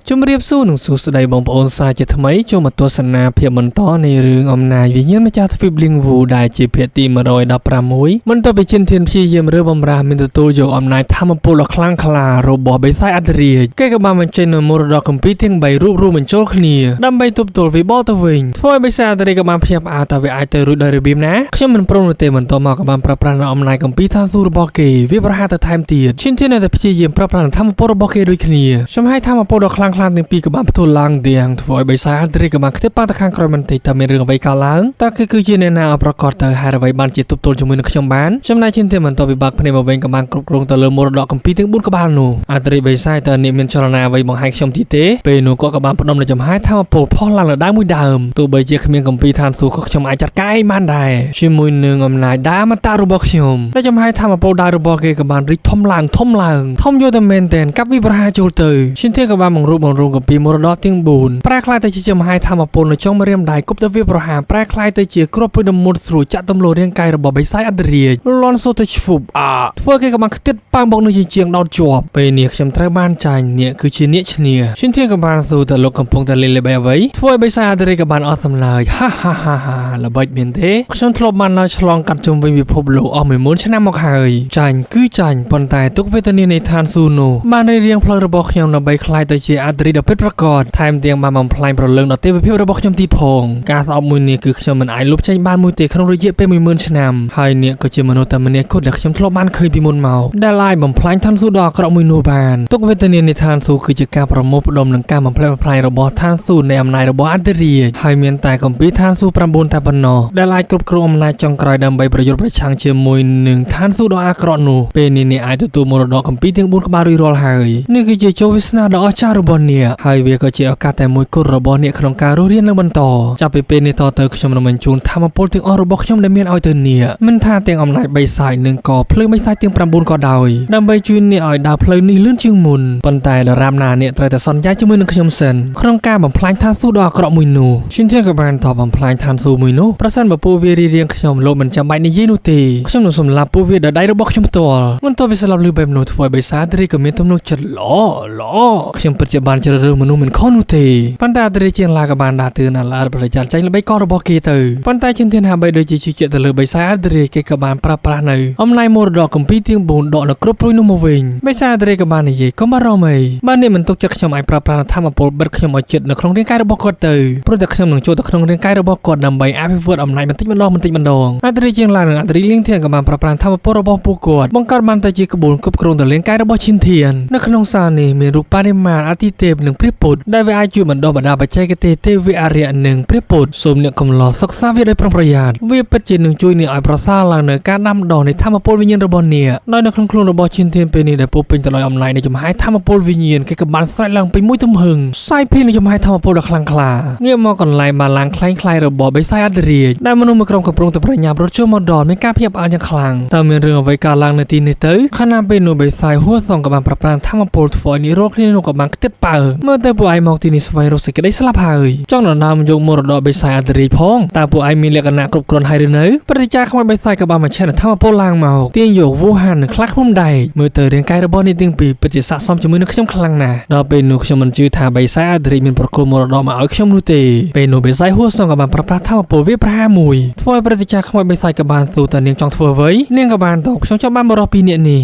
ជំរាបសួរនឹងសួស្តីបងប្អូនសាជាថ្មីចូលមកទស្សនាភាពបន្តនៃរឿងអំណាចវិញ្ញាណម្ចាស់ទ្វីបលីងវូដែលជាភាគទី116មិនទៅពីចិនធានព្យាយាមរើបំរាស់មានទទួលយកអំណាចធម្មពលដ៏ខ្លាំងក្លារបស់បិសាចអន្តរាជគេក៏បានបញ្ចេញនូវមរតកគម្ពីរទាំង3រូបរួមបញ្ចូលគ្នាដើម្បីទប់ទល់វិបលទៅវិញធ្វើឲ្យបិសាចអន្តរាជក៏បានភ្ញាក់ផ្អើលថាវាអាចទៅរួចដោយរបៀបណាខ្ញុំមិនព្រមនោះទេបន្តមកក៏បានប្រើប្រាស់នូវអំណាចគម្ពីរឋានសួគ៌របស់គេវាប្រហារទៅថែមទៀតឈិនធាននៅតែព្យាយាមប្រើប្រាស់ធម្មពលរបស់គេដូចគ្នាចំហាយធម្មពលដ៏ខ្លាំងក្លាទាំងពីរក៏បានផ្ទុះឡើងទាំងធ្វើឲ្យបិសាចអន្តរាជក៏បានខ្ទេចប៉ាទៅខាងក្រោយបន្តិចតែមានរឿងអ្វីកើតឡើងតើគេគឺជាអ្នកណាអប្រកបទៅហេតុអ្វីបានជាទប់ទល់ជាមួយនឹងខ្ញុំបានចំណែកឈិនធានបន្តវិបាកភ្នែកមកវិញក៏បានគ្រប់គ្រងទៅលើមរតកគម្ពីរទាំង4ក្បាលនោះអន្តរាជបិសាចតើអ្នកមានចលនាអ្វីបង្ហាញខ្ញុំទៀតទេពេលនោះគាត់ក៏បានផ្ដុំនៅចំហាយធម្មពលផុសឡើងលើដើមមួយដើមទោះបីជាគ្មានគម្ពីរឋានសួគ៌ក៏ខ្ញុំអាចចាត់ការឯងបានដែរជាមួយនឹងអំណាចដើមអតរបស់ខ្ញុំតែចំហាយធម្មពលដើមរបស់គេក៏បានរីកធំឡើងធំយកតែមែនតែនកាប់វិប្រហាចូលទៅឈិនធានក៏បានបង្រួបបង្រួមគម្ពីរមរតកទាំង4ប្រែក្លាយទៅជាចំហាយធម្មពលនៅចុងម្រាមដៃគប់ទៅវាប្រហាប្រែក្លាយទៅជាគ្រាប់ពុយដំមុតស្រួលចាក់ទម្លុះរាងកាយរបស់បិសាចអន្តរាជលន់សូទៅឈ្វុបធ្វើគេក៏បានខ្ទេចប៉ាំងមកនឹងជាងដោតជាប់ពេលនេះខ្ញុំត្រូវបានចាញ់នេះគឺជាអ្នកឈ្នះឈិនធានក៏បានសួរទៅលោកកំពុងតែលេងល្បីអ្វីធ្វើឲ្យបិសាចអន្តរាជក៏បានអត់សម្លើយហាល្បិចមែនទេខ្ញុំធ្លាប់បាននៅឆ្លងកាត់ជុំវិញពិភពលោកអស់10000ឆ្នាំមកហើយចាញ់គឺចាញ់ប៉ុន្តែទុកវេទនានៃឋានសួគ៌នោះបានរៀងផ្លូវរបស់ខ្ញុំដើម្បីក្លាយទៅជាអន្តរាជដ៏ពិតប្រាកដថែមទាំងបានបំផ្លាញប្រលឹងដល់ទេវភាពរបស់ខ្ញុំទីផងការស្អប់មួយនេះគឺខ្ញុំមិនអាចលុបចេញបានមួយទេក្នុងរយៈពេល10000ឆ្នាំហើយនេះក៏ជាមនុស្សតែម្នាក់គត់ដែលខ្ញុំធ្លាប់បានឃើញពីមុនមកដែលអាចបំផ្លាញឋានសួគ៌ដ៏អាក្រក់មួយនោះបានទុកវេទនានៃឋានសួគ៌គឺជាការប្រមូលផ្ដុំនឹងការបំផ្លាញបំផ្លាញរបស់ឋានសួគ៌នៃអំណាចរបស់អន្តរាជហើយមានតែគម្ពីរឋានសួគ៌9តែប៉ុណ្ណោះដែលអាចគ្រប់គ្រងអំណាចចុងក្រោយដើម្បីប្រយុទ្ធប្រឆាំងជាមួយនឹងឋានសួគ៌ដ៏អាក្រក់នោះពេលនេះអ្នកអាចទទួលមរតកគម្ពីរទាំង4ក្បាលរួចរាល់ហើយនេះគឺជាជោគវាសនាដ៏អស្ចារ្យរបស់អ្នកហើយវាក៏ជាឱកាសតែមួយគត់របស់អ្នកក្នុងការរស់រាននឹងបន្តចាប់ពីពេលនេះតទៅខ្ញុំនឹងបញ្ជូនធម្មពលទាំងអស់របស់ខ្ញុំដែលមានឲ្យទៅអ្នកមិនថាទាំងអំណាចបិសាចនិងក៏ភ្លើងបិសាចទាំង9ក៏ដោយដើម្បីជួយអ្នកឲ្យដើរផ្លូវនេះលឿនជាងមុនប៉ុន្តែដរាបណាអ្នកត្រូវតែសន្យាជាមួយនឹងខ្ញុំសិនក្នុងការបំផ្លាញឋានសួគ៌ដ៏អាក្រក់មួយនោះឈិនធានក៏បានតបបំផ្លាញឋានសួគ៌មួយនោះប្រសិនបើពួកវារៀងខ្ញុំលោកមិនចាំបាច់និយាយនោះទេខ្ញុំនឹងសម្លាប់ពួកវាដោយដៃរបស់ខ្ញុំផ្ទាល់មិនទៅវាស្លាប់លឺបែបនោះធ្វើឲ្យបិសាចរីក៏មានទំនុកចិត្តល្អខ្ញុំពិតជាបានជ្រើសរើសមនុស្សមិនខុសនោះទេប៉ុន្តែអន្តរាជជាងឡាក៏បានដាក់ទឿនអាឡាប្រចាំចាញ់ល្បីកលរបស់គេទៅប៉ុន្តែឈិនធានហាបីដូចជាជឿជាក់ទៅលើបិសាចអន្តរាជគេក៏បានប្រើប្រាស់នៅអំណាចមរតកគម្ពីរទាំង4ដកនៅគ្រប់ព្រួយនោះមកវិញបិសាចអន្តរាជក៏បាននិយាយកុំបារម្ភអីបាននេះមិនទុកចិត្តខ្ញុំឲ្យប្រើប្រាស់ធម្មពលបិទខ្ញុំឲ្យចិត្តនៅក្នុងរាងកាយរបស់គាត់ទៅព្រោះតែខ្ញុំនឹងចូលទៅក្នុងរាងកាយរបស់គាត់ដើម្បីអភិវឌ្ឍអំណាចបន្តិចម្ដងអន្តរាជជាងឡានិងអន្តរាជលៀងធានក៏បានប្រើប្រាស់ធម្មពលរបស់ពួកគាត់បង្កើតបានទៅជាក្បួនគ្រប់គ្រងទៅរាងកាយរបស់ឈិនធាននៅក្នុងសារនេះមានរូបបរិមាណអតិទេពនិងព្រះពុទ្ធដែលវាអាចជួយបណ្ដុះបណ្ដាលបច្ចេកទេសទេវអារ្យនិងព្រះពុទ្ធសូមអ្នកកំឡោះសិក្សាវាដោយប្រុងប្រយ័ត្នវាពិតជានឹងជួយអ្នកឲ្យប្រសើរឡើងនៅការដាំដុះនៃធម្មពលវិញ្ញាណរបស់អ្នកដោយនៅក្នុងខ្លួនរបស់ឈិនធានពេលនេះដែលពោពេញទៅដោយអំណាចនៃចំហាយធម្មពលវិញ្ញាណគេក៏បានស្រែកឡើងពេញមួយទំហឹងផ្សាយភីនៃចំហាយធម្មពលដ៏ខ្លាំងក្លាងាកមកកន្លែងបានឡើងคล้ายៗរបស់បិសាចអន្តរាជដែលមនុស្សមួយក្រុមកំពុងតែប្រញាប់រត់ចូលមកដល់មានការភ្ញាក់ផ្អើលយ៉ាងខ្លាំងតើមានរឿងអ្វីកើតឡើងនៅទីនេះទៅខណៈពេលនោះបិសាចហួសសងក៏បានប្រប្រាំងធម្មពលធ្វើឲ្យនេះរកគ្នានោះក៏បានខ្ទេចប៉ើមើលទៅពួកឯងមកទីនេះស្វែងរកសេចក្តីស្លាប់ហើយចង់ដណ្ដើមយកមរតកបិសាចអន្តរាជផងតើពួកឯងមានលក្ខណៈគ្រប់គ្រាន់ហើយឬនៅប្រតិចាខ្មោចបិសាចក៏បានបញ្ឆេះធម្មពលឡើងមកទាញយកវូហាននិងខ្លះឃុំដែកមើលទៅរាងកាយរបស់នេះទាំងពីរពិតជាស័ក្តិសមជាមួយនឹងខ្ញុំខ្លាំងណាស់ដល់ពេលនោះខ្ញុំមិនជឿថាបិសាចអន្តរាជមានប្រគល់មរតកមកឲ្យខ្ញុំនោះទេពេលនោះបិសាចហួសសងក៏បានប្រប្រាស់ធម្មពលវាប្រហាមួយធ្វើឲ្យប្រតិចាខ្មោចបិសាចក៏បានសួរតើនាងចង់ធ្វើអ្វីនាងក៏បានតបខ្ញុំចង់បានបរិសុទ្ធពីអ្នកនេះ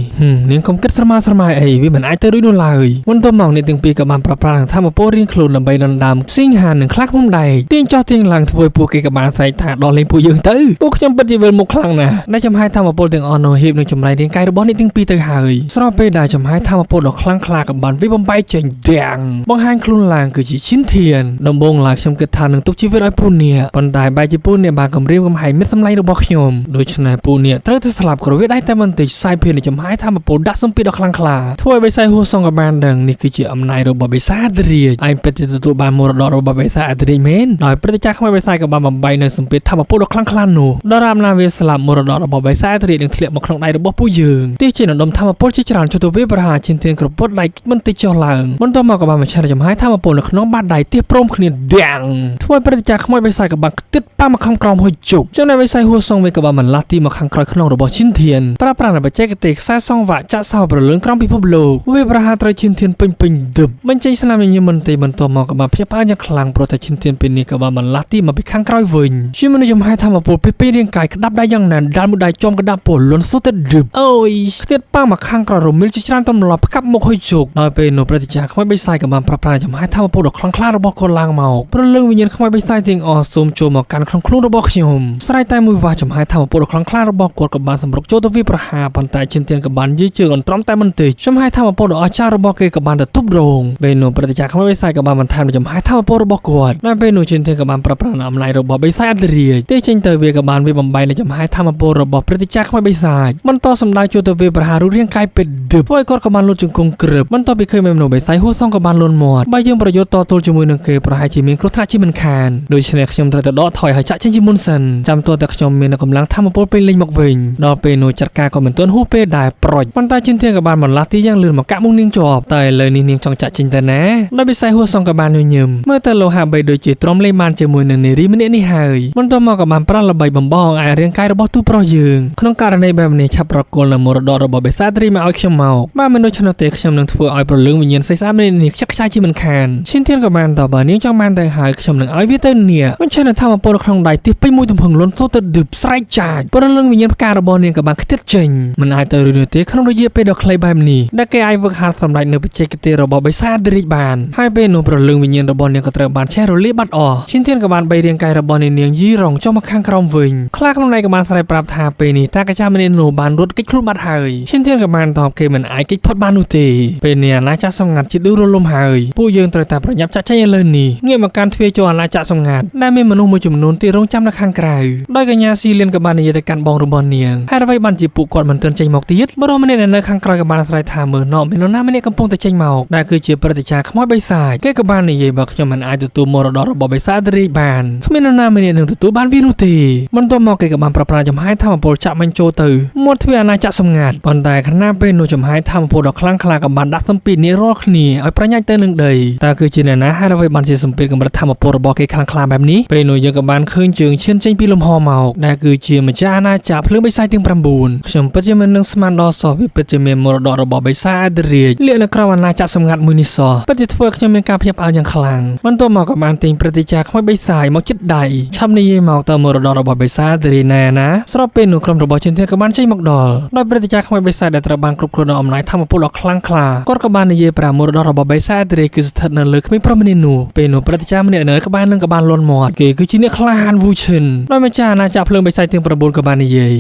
នាងកុំគិតស្រមើអីវាមិនអាចទៅរួចនោះឡើយមុនទៅមកអ្នកទាំងពីរក៏បានប្រប្រាស់ធម្មពលរៀងខ្លួនដើម្បីដណ្ដើមស៊ីងហាននិងខ្លះឃុំដែកទាញចោះទាញឡើងធ្វើឲ្យពួកគេក៏បានស្រែកថាដល់លេងពួកយើងទៅពួកខ្ញុំពិតជាវិលមុខខ្លាំងណាស់ដែលចំហាយធម្មពលទាំងអស់នោះហៀបនឹងចម្លែករាងកាយរបស់អ្នកទាំងពីរទៅហើយស្របពេលដែលចំហាយធម្មពលដ៏ខ្លាំងក្លាក៏បានវិបំបែកចេញទាំងបង្ហាញខ្លួនឡើងគឺជាឈិនធានដំបូងឡើយខ្ញុំគិតថានឹងទុកជីវិតឲ្យពូនៀប៉ុន្តែបែរជាពូនៀបានគំរាមកំហែងមិត្តសម្លេងរបស់ខ្ញុំដូច្នេះពូនៀត្រូវតែស្លាប់ក្រវាដៃតែបន្តិចខ្សែភេទនៃចំហាយធម្មពលដាក់សម្ពាធដ៏ខ្លាំងក្លាធ្វើឲ្យបិសាចហួសសងក៏បានដឹងនេះគឺជាអំណាចរបស់បិសាចអន្តរាជឯងពិតជាទទួលបានមរតករបស់បិសាចអន្តរាជមែនដោយព្រឹត្តិការណ៍ខ្មោចបិសាចក៏បានបំបីនៅសម្ពាធធម្មពលដ៏ខ្លាំងក្លានោះដរាបណាវាស្លាប់មរតករបស់បិសាចអន្តរាជនឹងធ្លាក់មកក្នុងដៃរបស់ពួកយើងទីជាដុំធម្មពលជាច្រើនចុះទៅវាប្រហាឈិនធានក្រពុតដៃបន្តិចចុះឡើងបន្ទាប់មកក៏បានបញ្ឆេះចំហាយធម្មពលនៅក្នុងបាតដៃទៀសព្រមគ្នាទាំងធ្វើឲ្យព្រឹត្តិការណ៍ខ្មោចបិសាចក៏បានខ្ទេចប៉ាមកខាងក្រោមហុចជុកចំណែកបិសាចហួសសងវិញក៏បានបន្លាស់ទីមកខាងក្រោយក្នុងរបស់ឈិនធានប្រើប្រាស់បច្ចេកទេសខ្សែសង្វាក់ចាក់សោប្រលឹងក្រោមពិភពលោកវាប្រហាត្រូវឈិនធានពេញដឹប បញ្ចេញស្នាមញញឹមមន្ទីរបន្ទាប់មកក៏បានភ្ញាក់ផ្អើលយ៉ាងខ្លាំងព្រោះតែឈិនធានពេលនេះក៏បានបន្លាស់ទីមកពីខាងក្រោយវិញជាមនុស្សចំហាយធម្មពលពីរាងកាយក្តាប់ដៃយ៉ាងណានដាល់មួយដៃចំកណ្ដាប់ពលលន់សុទ្ធតែឌឹបអូយខ្ទាតប៉ាមកខាងក្រោយរមិលជាច្រើនទំលាប់ផ្កាប់មុខហុយជោគដោយពេលនោះព្រឹទ្ធាចារ្យខ្មោចបិសាចក៏បានប្រប្រាចំហាយធម្មពលដ៏ខ្លាំងក្លារបស់គាត់ឡើងមកព្រលឹងវិញ្ញាណខ្មោចបិសាចទាំងអស់សូមចូលមកកាន់ក្នុងខ្លួនរបស់ខ្ញុំស្រែកតែមួយវ៉ាចំហាយធម្មពលដ៏ខ្លាំងក្លារបស់គាត់ក៏បានសម្រុកចូលទៅវាប្រហារប៉ុន្តែឈិនធានក៏បានយឺជើងអន្ត្រំតែបន្តិចចំហាយធម្មពលដ៏អស្ចារ្យរបស់គេក៏បានទៅទប់រងពេលនោះព្រឹទ្ធាចារ្យខ្មោចបិសាចក៏បានបន្ថែមចំហាយធម្មពលរបស់គាត់នៅពេលនោះឈិនធានក៏បានប្រប្រាអំណាចរបស់បិសាចអន្តរាយទេចេញទៅវាក៏បានវាបំបីនៅចំហាយធម្មពលរបស់ព្រឹទ្ធាចារ្យខ្មោចបិសាចបន្តសម្ដៅចូលទៅវាប្រហាររូបរាងកាយពេតឌឹបហើយគាត់ក៏បានលូតជង្គង់ក្រឹបបន្ទាប់ពីឃើញមេមនុស្សបិសាចហួសសងក៏បានលូនមាត់បើយើងប្រយុទ្ធតទល់ជាមួយនឹងគេប្រហែលជាមានគ្រោះថ្នាក់ជាមិនខានដូច្នេះខ្ញុំត្រូវតែដកថយហើយចាក់ចេញជាមុនសិនចាំទាល់តែខ្ញុំមានកម្លាំងធម្មពលពេញលេញមកវិញដល់ពេលនោះចាត់ការក៏មិនទាន់ហួសពេលដែរប្រូចប៉ុន្តែជិនធានក៏បានបន្លាស់ទីយ៉ាងលឿនមកកាក់មុខនាងជាប់តែឥឡូវនេះនាងចង់ចាក់ចេញទៅណាដោយបិសាចហួសសងក៏បានញញឹមមើលទៅលោហាបីដូចជាទ្រាំលេងបានជាមួយនឹងនារីម្នាក់នេះហើយបន្ទាប់មកក៏បានប្រាស់ល្បីបំបងអាយរាងកាយរបស់ទូប្រុសយើងក្នុងករណីបែបនេះឆាប់ប្រគល់នៅមរតករបស់បិសាចរីមកឲ្យខ្ញុំមកបើមិនដូច្នោះទេខ្ញុំនឹងធ្វើឲ្យប្រលឹងវិញ្ញាណស្អិស្អាតម្នាក់នេះខ្ចាក់ខ្ចាយជាមិនខានឈិនធានក៏បានតបបើនាងចង់បានទៅហើយខ្ញុំនឹងឲ្យវាទៅនាងមិនឆេះនៅធម្មពលក្នុងដៃទីពេញមួយទំហឹងលន់សូទៅឌឹបស្រែកចាចប្រលឹងវិញ្ញាណផ្ការបស់នាងក៏បានខ្ទាត់ចេញមិនអាចទៅរឿនទេក្នុងរយៈពេលដ៏ខ្លីបែបនេះដែលគេអាចវឹកហាត់សម្ដេចនៅបច្ចេកទេសរបស់បិសាចរីបានហើយពេលនោះប្រលឹងវិញ្ញាណរបស់នាងក៏ត្រូវបានឆេះរលាយបាត់អស់ឈិនធានក៏បានបីរាងកាយរបស់នាងយីរងចុះមកខាងក្រោមវិញខ្លាក្នុងដៃក៏បានស្រែកប្រាប់ថាពេលនេះតាកាចាម្នាក់នោះបានរត់គេចខ្លួនបាត់ហើយឈិនធានក៏បានតបគេមិនអាចគេចផុតបាននោះទេពេលនេះអាណាចក្រសម្ងាត់ជាឌឺរលំហើយពួកយើងត្រូវតែប្រញាប់ចាក់ចេញឥឡូវនេះងាកមកកាន់ទ្វារចូលអាណាចក្រសម្ងាត់ដែលមានមនុស្សមួយចំនួនទីរងចាំនៅខាងក្រៅដោយកញ្ញាស៊ីលៀនក៏បាននិយាយទៅកាន់បងរបស់នាងហើយអ្វីបានជាពួកគាត់មិនទាន់ចេញមកទៀតបរិសម្នាក់នៅខាងក្រៅក៏បានស្រែកថាមើលណោមាននរណាម្នាក់កំពុងតែចេញមកដែលគឺជាព្រឹទ្ធាចារ្យខ្មោចបិសាចគេក៏បាននិយាយបើខ្ញុំមិនអាចទទួលមរតករបស់បិសាចរីបានគ្មាននរណាម្នាក់នឹងទទួលបានវានោះទេបន្ទាប់មកគេក៏បានប្រប្រាចំហាយធម្មពលចាក់បញ្ចូលទៅមាត់ទ្វារអាណាចក្រសម្ងាត់ប៉ុន្តែខណៈពេលនោះចំហាយធម្មពលដ៏ខ្លាំងក្លាក៏បានដាក់សម្ពាធនេះរាល់គ្នាឲ្យប្រញាច់ទៅនឹងដីតើគឺជាអ្នកណាហើយអ្វីបានជាសម្ពាធកម្រិតធម្មពលរបស់គេខ្លាំងក្លាបែបនេះពេលនោះយើងក៏បានឃើញជើងឈានចេញពីលំហមកដែលគឺជាម្ចាស់អាណាចក្រភ្លើងបិសាចទាំង9ខ្ញុំពិតជាមិននឹងស្មានដល់សោះវាពិតជាមានមរតករបស់បិសាចអន្តរាយលាក់នៅក្រោមអាណាចក្រសម្ងាត់មួយនេះសោះពិតជាធ្វើខ្ញុំមានការភ្ញាក់ផ្អើលយ៉ាងខ្លាំងបន្ទាប់មកក៏បានទិញព្រឹទ្ធាចារ្យខ្មោចបិសាចមកជិតដៃឆាប់និយាយមកតើមរតករបស់បិសាចអន្តរាយណែណាស្របពេលនោះក្រុមរបស់ជិនធានក៏បានចេញមកដល់ដោយព្រឹទ្ធាចារ្យខ្មោចបិសាចដែលត្រូវបានគ្រប់គ្រងដោយអំណាចធម្មពលដ៏ខ្លាំងក្លាគាត់ក៏បាននិយាយប្រាប់មរតករបស់បិសាចអន្តរាយគឺស្ថិតនៅលើក្មេងប្រុសម្នាក់នោះពេលនោះព្រឹទ្ធាចារ្យម្នាក់នៅក្បែរនឹងក៏បានលន់មាត់គេគឺជាអ្នកក្លាហានវូឈិនដោយម្ចាស់អាណាចក្រភ្លើងបិសាចទាំង9ក៏បាននិយាយ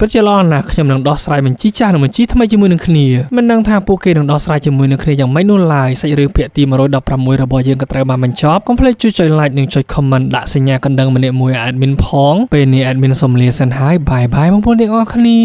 ពិតជាល្អណាស់ខ្ញុំនឹងដោះស្រាយបញ្ជីចាស់និងបញ្ជីថ្មីជាមួយនឹងគ្នាមិនដឹងថាពួកគេនឹងដោះស្រាយជាមួយនឹងគ្នាយ៉ាងម៉េចនោះឡើយសាច់រឿងភាគទី116របស់យើងក៏ត្រូវបានបញ្ចប់កុំភ្លេចជួយចុច like និងចុច comment ដាក់សញ្ញាកណ្ដឹងម្នាក់មួយ admin ផងពេលនេះ admin សូមលាសិនហើយបាយបាយបងប្អូនទាំងអស់គ្នា